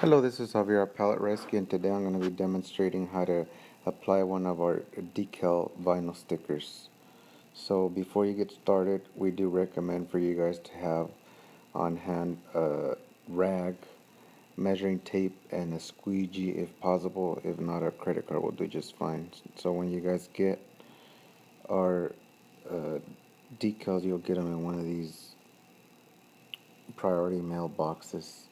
Hello, this is Javier at Palette Rescue, and today I'm going to be demonstrating how to apply one of our decal vinyl stickers. So before you get started, we do recommend for you guys to have on hand a rag, measuring tape, and a squeegee if possible. If not, a credit card will do just fine. So when you guys get our decals, you'll get them in one of these priority mail boxes.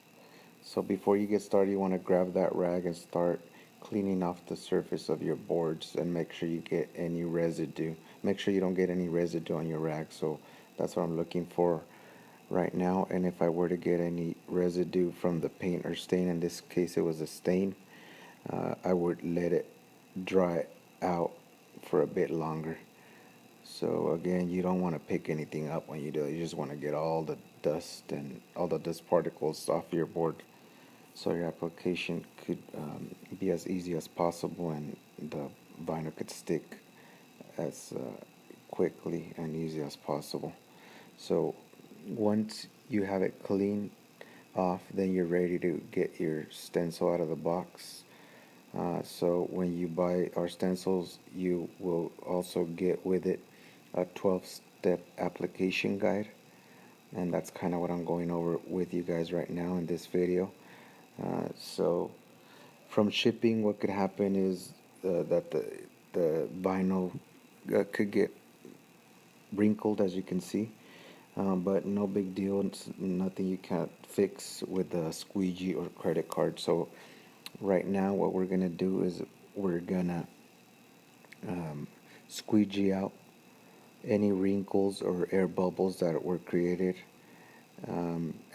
So before you get started, you want to grab that rag and start cleaning off the surface of your boards and make sure you get any residue. Make sure you don't get any residue on your rag. So that's what I'm looking for right now. And if I were to get any residue from the paint or stain, in this case it was a stain, I would let it dry out for a bit longer. So again, you don't want to pick anything up when you do it. You just want to get all the dust and all the dust particles off your board, so your application could be as easy as possible and the vinyl could stick as quickly and easy as possible. So once you have it clean off, then you're ready to get your stencil out of the box. So when you buy our stencils, you will also get with it a 12-step application guide, and that's kind of what I'm going over with you guys right now in this video. So from shipping, what could happen is that the vinyl could get wrinkled, as you can see, but no big deal. It's nothing you can't fix with a squeegee or credit card. So right now what we're gonna do is we're gonna squeegee out any wrinkles or air bubbles that were created,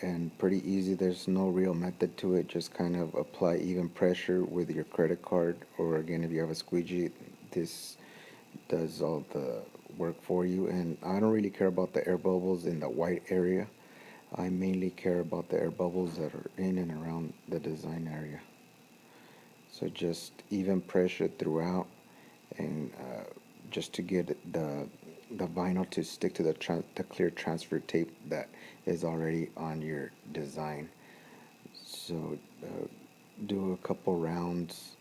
and pretty easy. There's no real method to it. Just kind of apply even pressure with your credit card, or again, if you have a squeegee, this does all the work for you. And I don't really care about the air bubbles in the white area. I mainly care about the air bubbles that are in and around the design area. So just even pressure throughout, and just to get the vinyl to stick to the clear transfer tape that is already on your design. So do a couple rounds,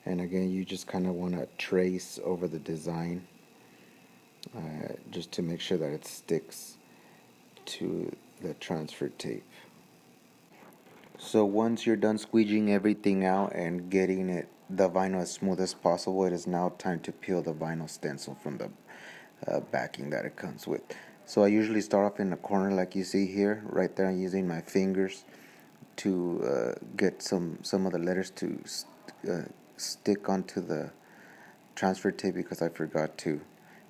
and again, you just kind of want to trace over the design just to make sure that it sticks to the transfer tape. So once you're done squeegeeing everything out and getting it the vinyl as smooth as possible, it is now time to peel the vinyl stencil from the backing that it comes with. So I usually start off in the corner like you see here. Right there I'm using my fingers to get some of the letters to stick onto the transfer tape, because I forgot to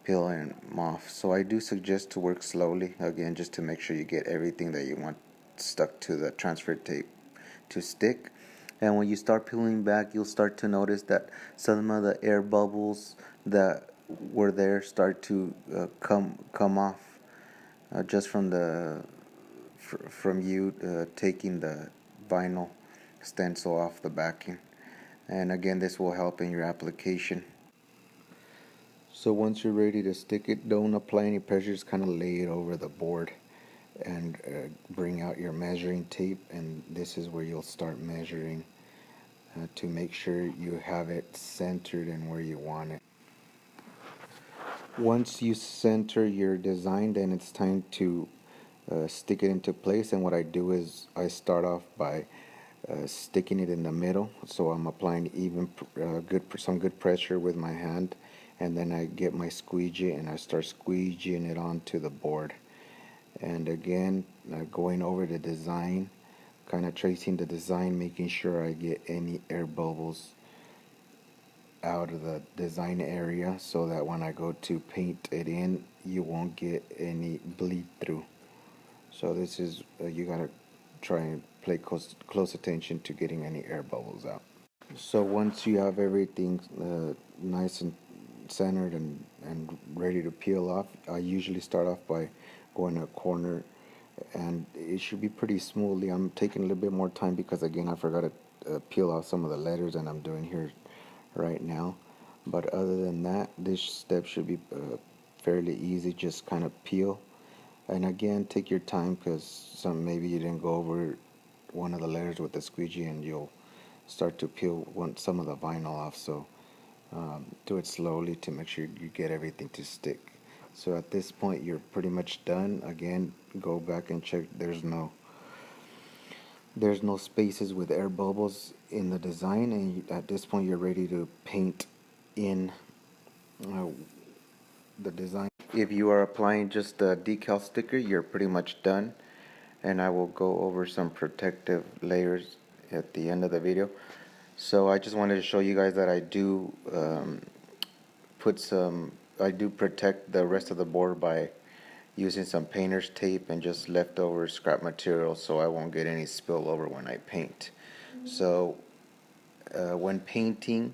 peel them off. So I do suggest to work slowly, again, just to make sure you get everything that you want stuck to the transfer tape to stick. And when you start peeling back, you'll start to notice that some of the air bubbles that were there start to come off, just from you taking the vinyl stencil off the backing. And again, this will help in your application. So once you're ready to stick it, don't apply any pressure, just kind of lay it over the board and bring out your measuring tape, and this is where you'll start measuring to make sure you have it centered and where you want it. Once you center your design, then it's time to stick it into place. And what I do is I start off by sticking it in the middle. So I'm applying even some good pressure with my hand, and then I get my squeegee and I start squeegeeing it onto the board. And again, going over the design, kind of tracing the design, making sure I get any air bubbles out of the design area, so that when I go to paint it in, you won't get any bleed through. So this is you gotta try and pay close attention to getting any air bubbles out. So once you have everything nice and centered and ready to peel off, I usually start off by going a corner, and it should be pretty smoothly. I'm taking a little bit more time because again I forgot to peel off some of the letters, and I'm doing here right now. But other than that, this step should be fairly easy. Just kind of peel, and again take your time, because some maybe you didn't go over one of the layers with the squeegee, and you'll start to peel some of the vinyl off. So do it slowly to make sure you get everything to stick. So at this point you're pretty much done. Again, go back and check. There's no spaces with air bubbles in the design, and at this point you're ready to paint in uh, the design. If you are applying just the decal sticker, you're pretty much done, and I will go over some protective layers at the end of the video. So I just wanted to show you guys that I do protect the rest of the board by using some painter's tape and just leftover scrap material, so I won't get any spillover when I paint. So when painting,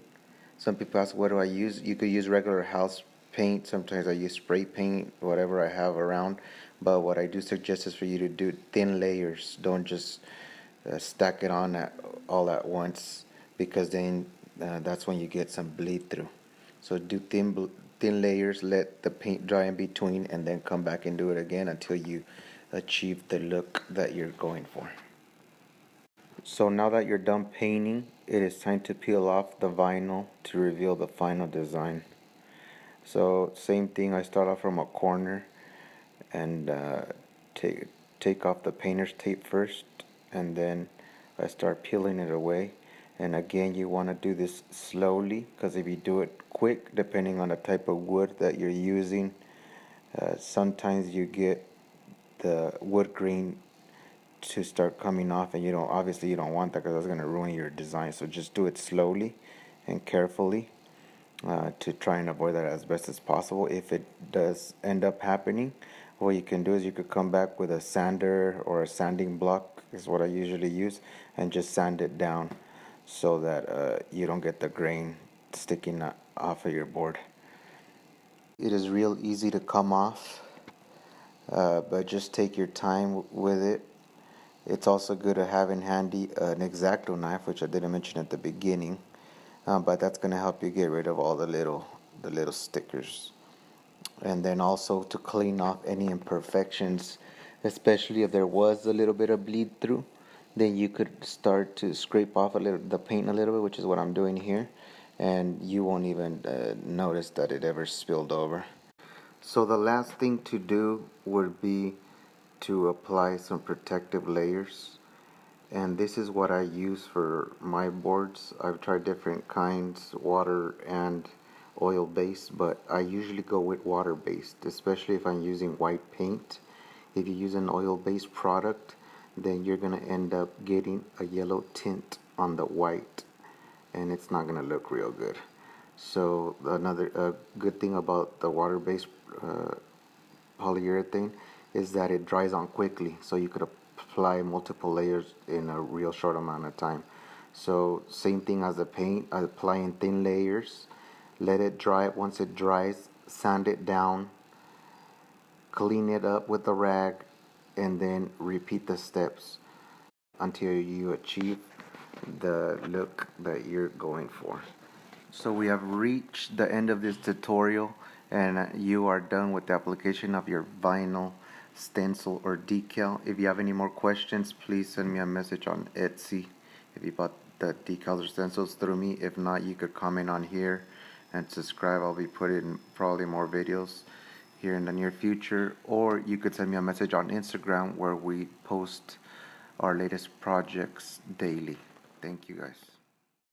some people ask, what do I use? You could use regular house paint. Sometimes I use spray paint, whatever I have around. But what I do suggest is for you to do thin layers. Don't just stack it on all at once, because then that's when you get some bleed through. So do thin layers, let the paint dry in between, and then come back and do it again until you achieve the look that you're going for. So now that you're done painting, it is time to peel off the vinyl to reveal the final design. So same thing, I start off from a corner and take off the painter's tape first, and then I start peeling it away. And again, you want to do this slowly, because if you do it quick, depending on the type of wood that you're using, sometimes you get the wood grain to start coming off, and obviously you don't want that, because that's going to ruin your design. So just do it slowly and carefully to try and avoid that as best as possible. If it does end up happening, what you can do is you could come back with a sander or a sanding block, is what I usually use, and just sand it down so that you don't get the grain sticking off of your board. It is real easy to come off, but just take your time with it. It's also good to have in handy an X-Acto knife, which I didn't mention at the beginning, but that's going to help you get rid of all the little stickers. And then also to clean off any imperfections, especially if there was a little bit of bleed through, then you could start to scrape off the paint a little bit, which is what I'm doing here, and you won't even notice that it ever spilled over. So the last thing to do would be to apply some protective layers, and this is what I use for my boards. I've tried different kinds, water and oil based, but I usually go with water based, especially if I'm using white paint. If you use an oil based product, then you're going to end up getting a yellow tint on the white, and it's not going to look real good. So another good thing about the water based polyurethane is that it dries on quickly, so you could apply multiple layers in a real short amount of time. So same thing as the paint, I apply in thin layers, let it dry. Once it dries, sand it down, clean it up with a rag, and then repeat the steps until you achieve the look that you're going for. So we have reached the end of this tutorial, and you are done with the application of your vinyl, stencil, or decal. If you have any more questions, please send me a message on Etsy if you bought the decals or stencils through me. If not, you could comment on here and subscribe. I'll be putting probably more videos here in the near future, or you could send me a message on Instagram, where we post our latest projects daily. Thank you guys.